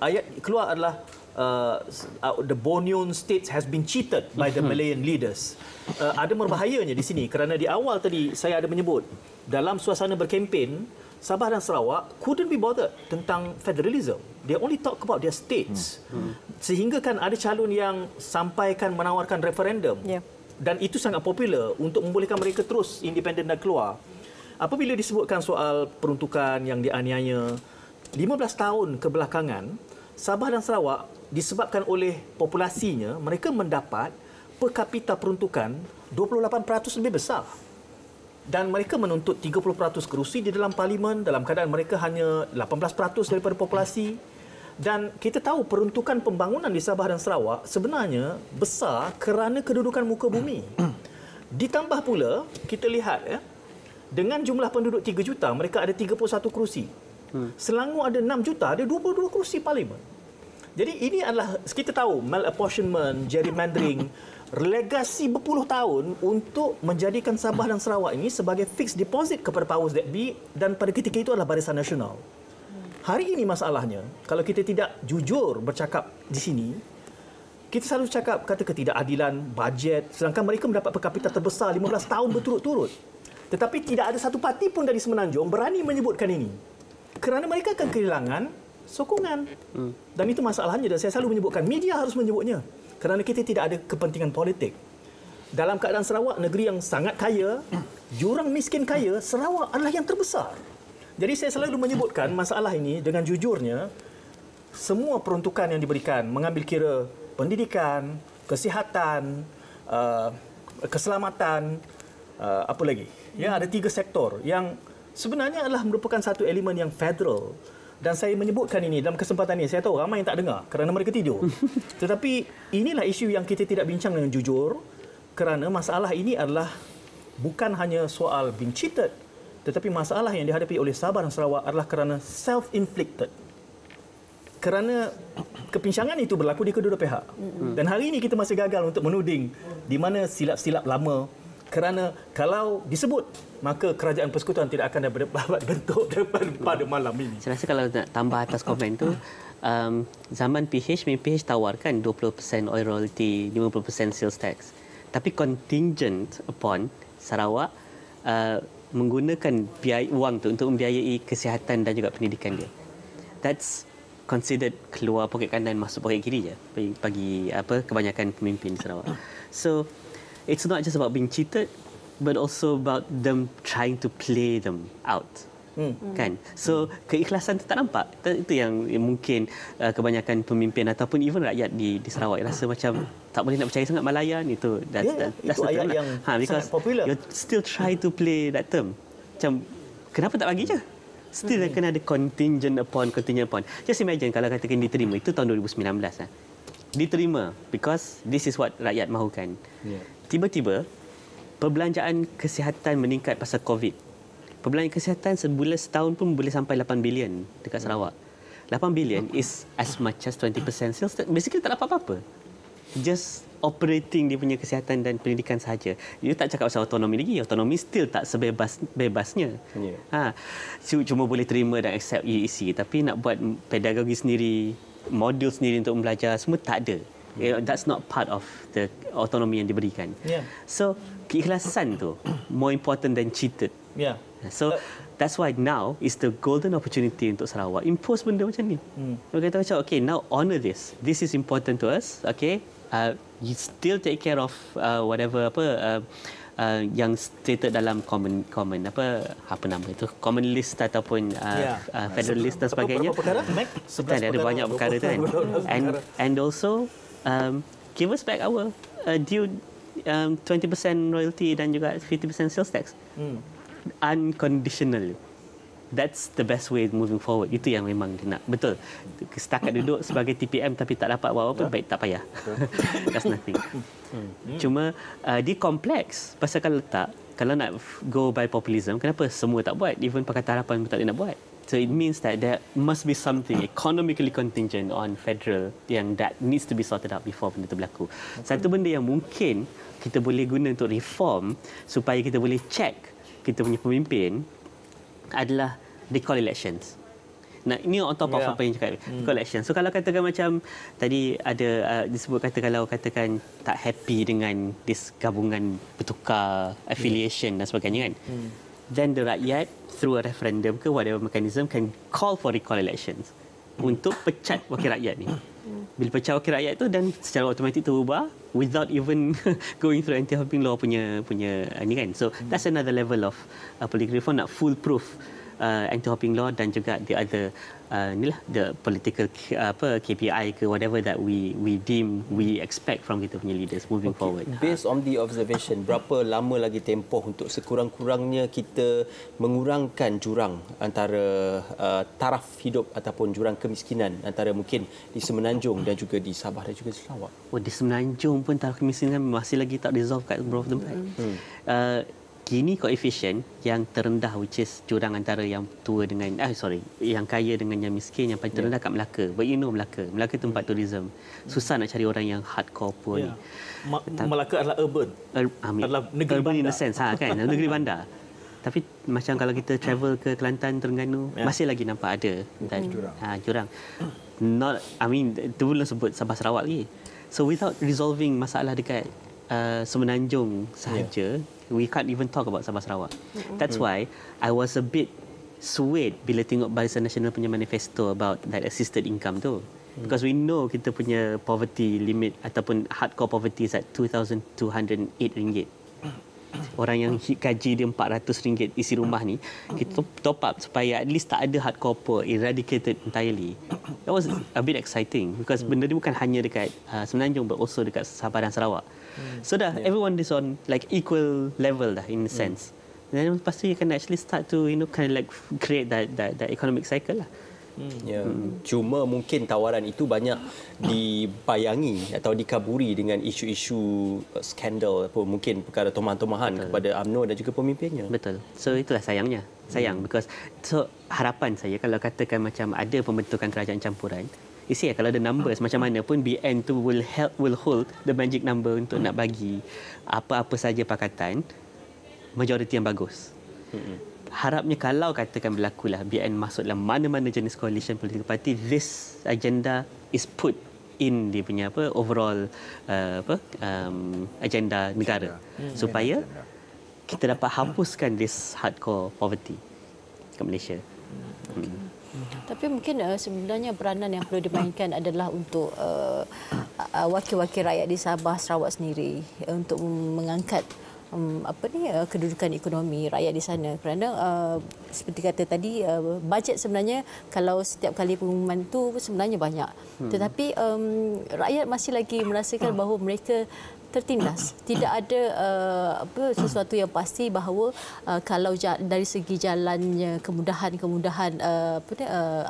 ayat keluar adalah the Bornean states has been cheated by the Malayan leaders. Ada berbahayanya di sini kerana di awal tadi saya ada menyebut dalam suasana berkempen, Sabah dan Sarawak couldn't be bothered tentang federalism. They only talk about their states. Sehingga kan ada calon yang sampaikan menawarkan referendum. Dan itu sangat popular untuk membolehkan mereka terus independen dan keluar. Apabila disebutkan soal peruntukan yang dianiaya, 15 tahun kebelakangan, Sabah dan Sarawak disebabkan oleh populasinya, mereka mendapat per kapita peruntukan 28% lebih besar. Dan mereka menuntut 30% kerusi di dalam parlimen dalam keadaan mereka hanya 18% daripada populasi. Dan kita tahu peruntukan pembangunan di Sabah dan Sarawak sebenarnya besar kerana kedudukan muka bumi. Ditambah pula, kita lihat dengan jumlah penduduk 3 juta, mereka ada 31 kerusi. Selangor ada 6 juta, ada 22 kerusi parlimen. Jadi ini adalah, kita tahu, malapportionment, gerrymandering, legasi berpuluh tahun untuk menjadikan Sabah dan Sarawak ini sebagai fixed deposit kepada powers that be, dan pada ketika itu adalah Barisan Nasional. Hari ini masalahnya, kalau kita tidak jujur bercakap di sini, kita selalu cakap kata ketidakadilan bajet, sedangkan mereka mendapat per kapita terbesar 15 tahun berturut-turut. Tetapi tidak ada satu parti pun dari Semenanjung berani menyebutkan ini. Kerana mereka akan kehilangan sokongan. Dan itu masalahnya, dan saya selalu menyebutkan media harus menyebutnya. Kerana kita tidak ada kepentingan politik. Dalam keadaan Sarawak, negeri yang sangat kaya, jurang miskin kaya, Sarawak adalah yang terbesar. Jadi saya selalu menyebutkan masalah ini dengan jujurnya, semua peruntukan yang diberikan mengambil kira pendidikan, kesihatan, keselamatan, apa lagi? Ya, ada 3 sektor yang sebenarnya adalah merupakan satu elemen yang federal. Dan saya menyebutkan ini dalam kesempatan ini. Saya tahu ramai yang tak dengar kerana mereka tidur. Tetapi inilah isu yang kita tidak bincang dengan jujur, kerana masalah ini adalah bukan hanya soal being cheated, tetapi masalah yang dihadapi oleh Sabah dan Sarawak adalah kerana self-inflicted. Kerana kepincangan itu berlaku di kedua pihak. Dan hari ini kita masih gagal untuk menuding di mana silap-silap lama. Kerana kalau disebut, maka kerajaan persekutuan tidak akan dapat bentuk pada malam ini. Saya rasa kalau nak tambah atas komen tu, zaman PH tawarkan 20% oil royalty, 50% sales tax. Tapi contingent upon Sarawak menggunakan biaya wang tu untuk membiayai kesihatan dan juga pendidikan dia. That's considered keluar poket kanan masuk poket kiri je bagi kebanyakan pemimpin Sarawak. So it's not just about being cheated, but also about them trying to play them out. Kan? So keikhlasan itu tak nampak. Itu yang mungkin kebanyakan pemimpin ataupun even rakyat di Sarawak rasa macam tak boleh nak percaya sangat Malayan itu. Itu ayat yang sangat popular. You still try to play that term. Macam kenapa tak bagi je? Still kena ada contingent upon. Just imagine kalau katakan diterima, itu tahun 2019 diterima because this is what rakyat mahukan. Tiba-tiba perbelanjaan kesihatan meningkat pasal COVID. Perbelanjaan kesihatan sebulan setahun pun boleh sampai 8 bilion dekat Sarawak. 8 bilion is as much as 20% sales. Basically tak dapat apa-apa. Just operating dia punya kesihatan dan pendidikan sahaja. Dia tak cakap pasal autonomi lagi. Autonomi still tak sebebasnya. Cuma boleh terima dan accept UEC. Tapi nak buat pedagogi sendiri, modul sendiri untuk belajar, semua tak ada. That's not part of the autonomy yang diberikan. So keikhlasan tu more important than cheated. So that's why now is the golden opportunity untuk Sarawak impose benda macam ni. Kita kata macam okay, now honor this. This is important to us. Okay, you still take care of whatever yang stated dalam common nama itu, common list ataupun federal list dan sebagainya. Ada banyak perkara tu kan. And also give us back our due 20% royalty dan juga 50% sales tax. Unconditional. That's the best way moving forward. Itu yang memang dia nak. Betul. Setakat duduk sebagai TPM tapi tak dapat buat apa-apa, baik tak payah. That's nothing. Cuma dia kompleks. Pasal kalau nak go by populism, kenapa semua tak buat? Even Pakatan Harapan pun tak nak buat. So it means that there must be something economically contingent on federal yang that needs to be sorted out before benda itu berlaku. Satu benda yang mungkin kita boleh guna untuk reform supaya kita boleh check kita punya pemimpin adalah recall elections. Nah, ini on top of apa yang cakap recall elections. So kalau katakan macam tadi ada disebut kalau katakan tak happy dengan this gabungan bertukar affiliation dan sebagainya kan. Then the rakyat through a referendum ke whatever mechanism can call for recall elections untuk pecat wakil rakyat ni. Bila pecat wakil rakyat tu dan secara automatik terubah without even going through anti-hopping law punya ni kan. So that's another level of political reform, nak foolproof anti-hopping law dan juga the other the political KPI ke whatever that we deem we expect from kita punya leaders moving forward. Based on the observation, berapa lama lagi tempoh untuk sekurang-kurangnya kita mengurangkan jurang antara taraf hidup ataupun jurang kemiskinan antara mungkin di Semenanjung dan juga di Sabah dan juga Sarawak? Di Semenanjung pun taraf kemiskinan masih lagi tak resolve kat beberapa tempat. Kini koefisien yang terendah which is jurang antara yang tua dengan yang kaya dengan yang miskin, yang paling terendah kat Melaka. But you know Melaka tempat tourism. Susah nak cari orang yang hardcore poor ni. Melaka adalah urban. Adalah negeri urban bandar. In a sense kan, negeri bandar. Tapi macam kalau kita travel ke Kelantan, Terengganu, masih lagi nampak ada jurang. itu belum sebut Sabah Sarawak lagi. So without resolving masalah dekat Semenanjung sahaja, we can't even talk about Sabah Sarawak. That's why I was a bit swayed bila tengok Barisan Nasional punya manifesto about that assisted income tu. Because we know kita punya poverty limit ataupun hardcore poverty is at RM2,208. Orang yang gaji dia RM400 isi rumah ni, kita top up supaya at least tak ada hardcore poor, eradicated entirely. That was a bit exciting because benda ni bukan hanya dekat Semenanjung but also dekat Sabah dan Sarawak. So everyone is on like equal level dah in a sense. Then lepas tu you can actually start to kind of like create that economic cycle lah. Cuma mungkin tawaran itu banyak dibayangi atau dikaburi dengan isu-isu skandal atau mungkin perkara tomahan-tomahan kepada UMNO dan juga pemimpinnya. Betul. So itulah sayangnya. Because harapan saya kalau katakan macam ada pembentukan kerajaan campuran, you see kalau ada numbers macam mana pun BN tu will hold the magic number untuk nak bagi apa-apa saja pakatan majoriti yang bagus. Harapnya kalau katakan berlakulah BN masuk dalam mana-mana jenis coalition political party, this agenda is put in dia punya overall agenda negara supaya kita dapat hapuskan this hardcore poverty kat Malaysia. Tapi mungkin sebenarnya peranan yang perlu dimainkan adalah untuk wakil-wakil rakyat di Sabah Sarawak sendiri untuk mengangkat kedudukan ekonomi rakyat di sana, kerana seperti kata tadi bajet sebenarnya kalau setiap kali pengumuman tu sebenarnya banyak, tetapi rakyat masih lagi merasakan bahawa mereka tertindas. Tidak ada sesuatu yang pasti bahawa kalau dari segi jalannya kemudahan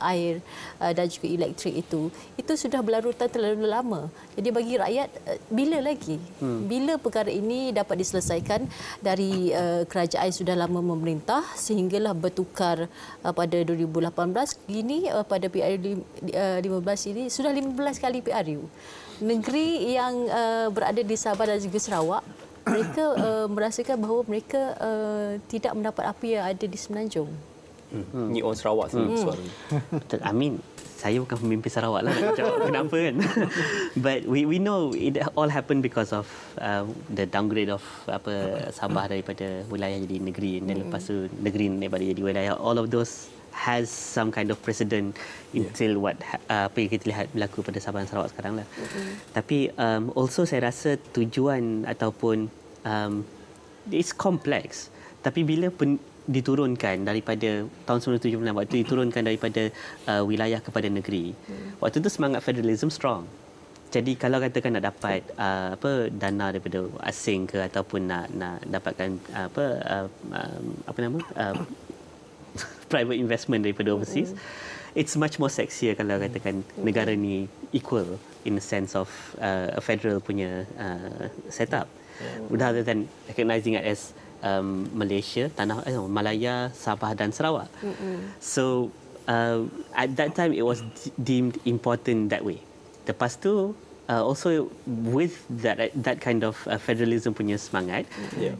air dan juga elektrik itu sudah berlarutan terlalu lama. Jadi bagi rakyat bila lagi? Bila perkara ini dapat diselesaikan? Dari kerajaan sudah lama memerintah sehinggalah bertukar pada 2018, kini pada PRU 15 ini sudah 15 kali PRU. Negeri yang berada di Sabah dan juga Sarawak, mereka merasakan bahawa mereka tidak mendapat apa yang ada di Semenanjung. Ni orang Sarawak sendiri suara. Betul. Saya bukan pemimpin Sarawak lah nak jawab kenapa kan. But we know it all happened because of the downgrade of Sabah daripada wilayah jadi negeri dan lepas tu negeri daripada jadi wilayah. All of those has some kind of precedent until apa yang kita lihat berlaku pada Sabah dan Sarawak sekarang lah. Tapi also saya rasa tujuan ataupun it's complex. Tapi bila diturunkan daripada tahun 1976 waktu diturunkan daripada wilayah kepada negeri, waktu itu semangat federalism strong. Jadi kalau katakan nak dapat dana daripada asing ke ataupun nak dapatkan private investment daripada overseas, it's much more sexier kalau katakan negara ni equal in the sense of a federal punya setup, rather than recognizing it as Malaysia, Malaya, Sabah dan Sarawak. So at that time it was deemed important that way. Lepas tu also with that kind of federalism punya semangat,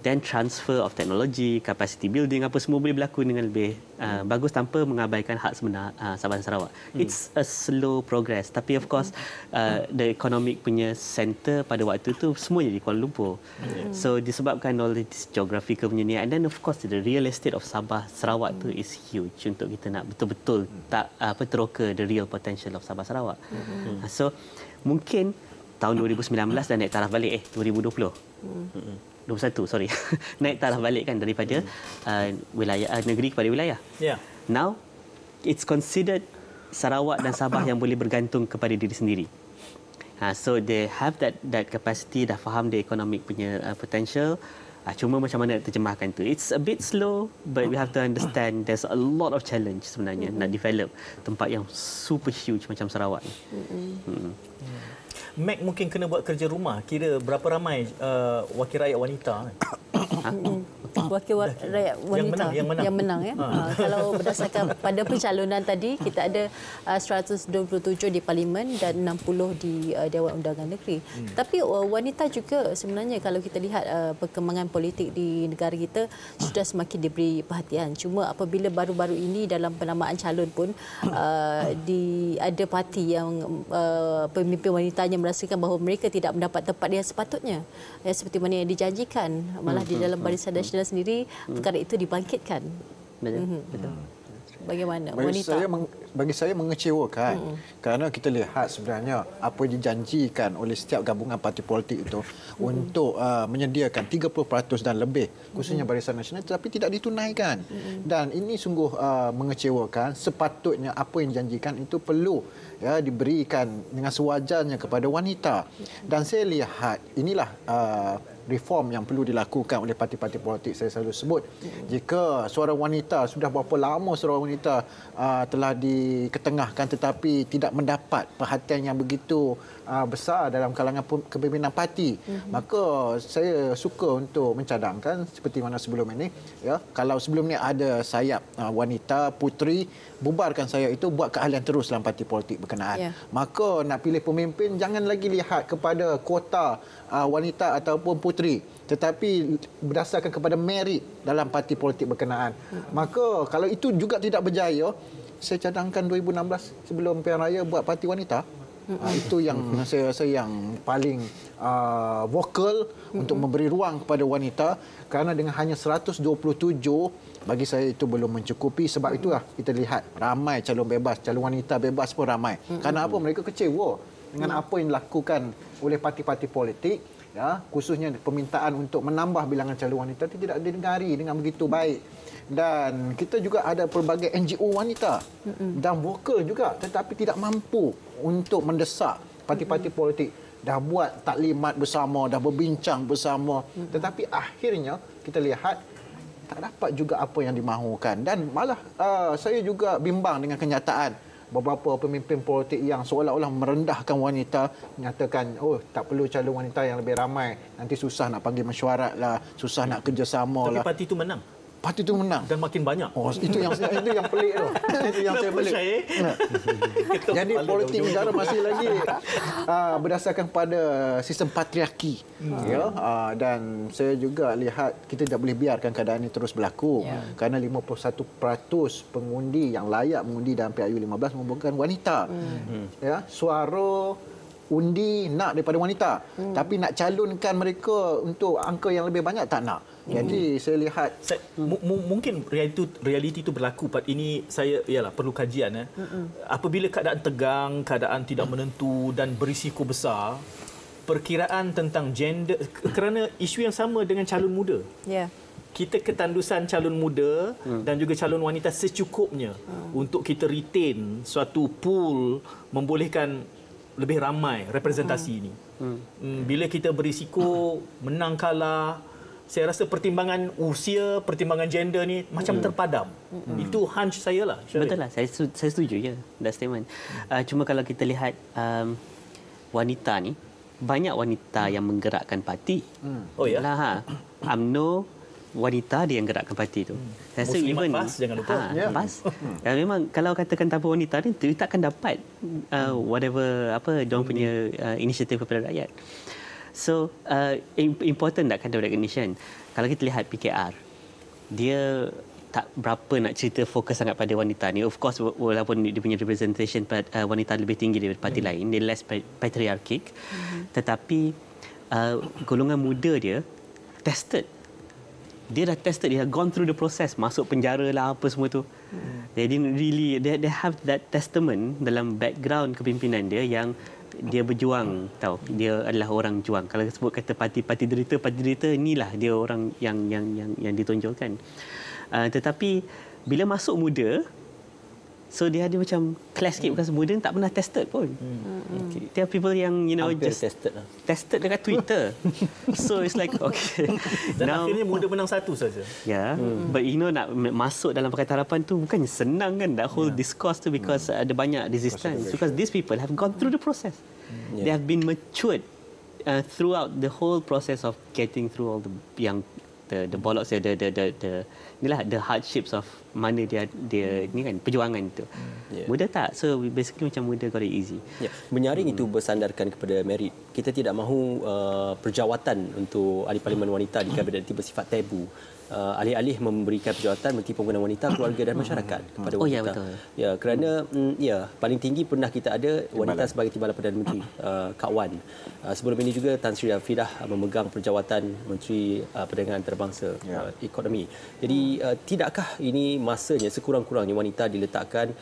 then transfer of technology, capacity building, apa semua boleh berlaku dengan lebih bagus tanpa mengabaikan hak sebenar Sabah dan Sarawak. It's a slow progress, tapi of course the economic punya center pada waktu tu semuanya di Kuala Lumpur. So disebabkan all this geographical punya ni, and then of course the real estate of Sabah Sarawak tu is huge untuk kita nak betul-betul teroka the real potential of Sabah Sarawak. So mungkin tahun 2019 dah naik taraf balik 2020. 21 sorry. Naik taraf balik kan daripada wilayah negeri kepada wilayah. Now it's considered Sarawak dan Sabah yang boleh bergantung kepada diri sendiri. So they have that capacity, dah faham the economic punya potential. Cuma macam mana nak terjemahkan tu, it's a bit slow, but we have to understand there's a lot of challenge sebenarnya nak develop tempat yang super huge macam Sarawak ni. Mac mungkin kena buat kerja rumah, kira berapa ramai wakil rakyat wanita. wakil rakyat wanita yang menang. ya. Kalau berdasarkan pada pencalonan tadi, kita ada 127 di Parlimen dan 60 di Dewan Undangan Negeri. Tapi wanita juga sebenarnya kalau kita lihat perkembangan politik di negara kita sudah semakin diberi perhatian. Cuma apabila baru-baru ini dalam penamaan calon pun ada parti yang pemimpin wanitanya merasakan bahawa mereka tidak mendapat tempat yang sepatutnya. Seperti mana yang dijanjikan, malah di dalam Barisan Nasional sendiri perkara itu dibangkitkan. Betul. Bagaimana bagi saya mengecewakan kerana kita lihat sebenarnya apa yang dijanjikan oleh setiap gabungan parti politik itu untuk menyediakan 30% dan lebih khususnya Barisan Nasional tetapi tidak ditunaikan dan ini sungguh mengecewakan. Sepatutnya apa yang dijanjikan itu perlu diberikan dengan sewajarnya kepada wanita dan saya lihat inilah reform yang perlu dilakukan oleh parti-parti politik. Saya selalu sebut jika seorang wanita sudah berapa lama seorang wanita telah diketengahkan tetapi tidak mendapat perhatian yang begitu besar dalam kalangan kepimpinan parti, maka saya suka untuk mencadangkan seperti mana sebelum ini kalau sebelum ni ada sayap wanita puteri, bubarkan sayap itu, buat keahlian terus dalam parti politik berkenaan. Maka nak pilih pemimpin jangan lagi lihat kepada kuota wanita ataupun puteri tetapi berdasarkan kepada merit dalam parti politik berkenaan. Maka kalau itu juga tidak berjaya, saya cadangkan 2016 sebelum pilihan raya buat parti wanita. Itu yang saya rasa yang paling vokal untuk memberi ruang kepada wanita kerana dengan hanya 127 bagi saya itu belum mencukupi. Sebab itulah kita lihat ramai calon bebas, calon wanita bebas pun ramai. Kerana apa? Mereka kecewa dengan apa yang dilakukan oleh parti-parti politik, khususnya permintaan untuk menambah bilangan calon wanita itu tidak didengari dengan begitu baik. Dan kita juga ada pelbagai NGO wanita dan vokal juga tetapi tidak mampu untuk mendesak parti-parti politik. Dah buat taklimat bersama, dah berbincang bersama tetapi akhirnya kita lihat tak dapat juga apa yang dimahukan. Dan malah saya juga bimbang dengan kenyataan beberapa pemimpin politik yang seolah-olah merendahkan wanita, menyatakan tak perlu calon wanita yang lebih ramai, nanti susah nak panggil mesyuarat lah, susah nak kerjasama lah. Tapi parti itu menang. Parti itu menang Dan makin banyak. Itu yang pelik tu. Itu yang saya pelik. Jadi politik negara masih lagi berdasarkan pada sistem patriarki. Dan saya juga lihat kita tidak boleh biarkan keadaan ini terus berlaku. Kerana 51% pengundi yang layak mengundi dalam PRU 15 merupakan wanita. Suara undi nak daripada wanita. Tapi nak calonkan mereka untuk angka yang lebih banyak tak nak. Jadi saya lihat mungkin realiti itu berlaku. Ini saya perlu kajian. Apabila keadaan tegang, keadaan tidak menentu dan berisiko besar, perkiraan tentang gender kerana isu yang sama dengan calon muda. Kita ketandusan calon muda dan juga calon wanita secukupnya untuk kita retain suatu pool membolehkan lebih ramai representasi ini. Bila kita berisiko menang kalah, saya rasa pertimbangan usia, pertimbangan gender ni macam terpadam. Itu hunch saya lah. Betul lah, saya setuju je that statement. Cuma kalau kita lihat wanita ni, banyak wanita yang menggerakkan parti. Oh ya? UMNO wanita dia yang gerakkan parti tu. Saya rasa Muslimat even PAS jangan lupa. PAS. Dan memang kalau katakan tanpa wanita ni kita takkan dapat whatever diorang punya inisiatif kepada rakyat. So important that kind of recognition. Kalau kita lihat PKR, dia tak berapa nak cerita fokus sangat pada wanita ni. Of course walaupun dia punya representation wanita lebih tinggi daripada parti lain, dia less patriarchic. Tetapi golongan muda dia tested. Dia dah tested, dia dah gone through the process, masuk penjara lah apa semua tu. Jadi really they have that testament dalam background kepimpinan dia yang dia berjuang, tahu. Dia adalah orang juang. Kalau sebut kata parti derita inilah dia orang yang ditonjolkan. Tetapi bila masuk muda, so dia ada macam clash sikit bukan muda tak pernah tested pun. There are people yang just tested dekat Twitter. So it's like okay. Dan akhirnya muda menang satu saja. But nak masuk dalam Pakatan Harapan tu bukan senang kan, that whole discourse tu, because ada banyak resistance, because these people have gone through the process. They have been matured throughout the whole process of getting through all the yang the bollocks, inilah the hardships of mana dia ni kan perjuangan tu. Mudah tak? So basically macam mudah got it easy. Menyaring itu bersandarkan kepada merit. Kita tidak mahu perjawatan untuk ahli parlimen wanita di kabinet itu bersifat tabu. Alih-alih memberikan perjawatan Menteri Pembangunan Wanita, Keluarga dan Masyarakat kepada wanita. Ya, betul. Ya, kerana paling tinggi pernah kita ada wanita sebagai Timbalan Perdana Menteri, Kak Wan. Sebelum ini juga Tan Sri Rafidah memegang perjawatan Menteri Perdagangan Antarabangsa, Ekonomi. Jadi tidakkah ini masanya sekurang-kurangnya wanita diletakkan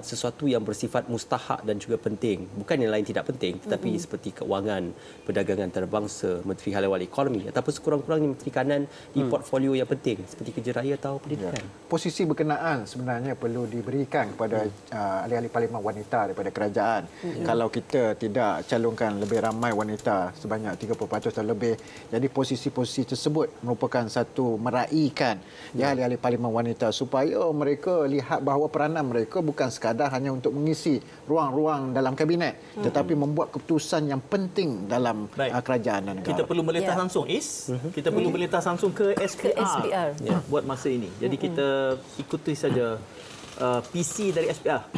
sesuatu yang bersifat mustahak dan juga penting, bukan yang lain tidak penting, tetapi seperti keuangan, perdagangan antarabangsa, Menteri Hal Ehwal Ekonomi, ataupun sekurang-kurangnya Menteri Kanan di portfolio yang penting seperti kerja raya atau pendidikan. Posisi berkenaan sebenarnya perlu diberikan kepada ahli-ahli parlimen wanita daripada kerajaan. Kalau kita tidak calonkan lebih ramai wanita sebanyak 30% atau lebih, jadi posisi-posisi tersebut merupakan satu meraihkan ahli-ahli parlimen wanita supaya mereka lihat bahawa peranan mereka bukan sekadar hanya untuk mengisi ruang-ruang dalam kabinet, tetapi membuat keputusan yang penting dalam kerajaan dan negara. Kita perlu melintas langsung kita perlu melintas langsung ke SPR. Buat masa ini. Jadi kita ikuti saja PC dari SPR.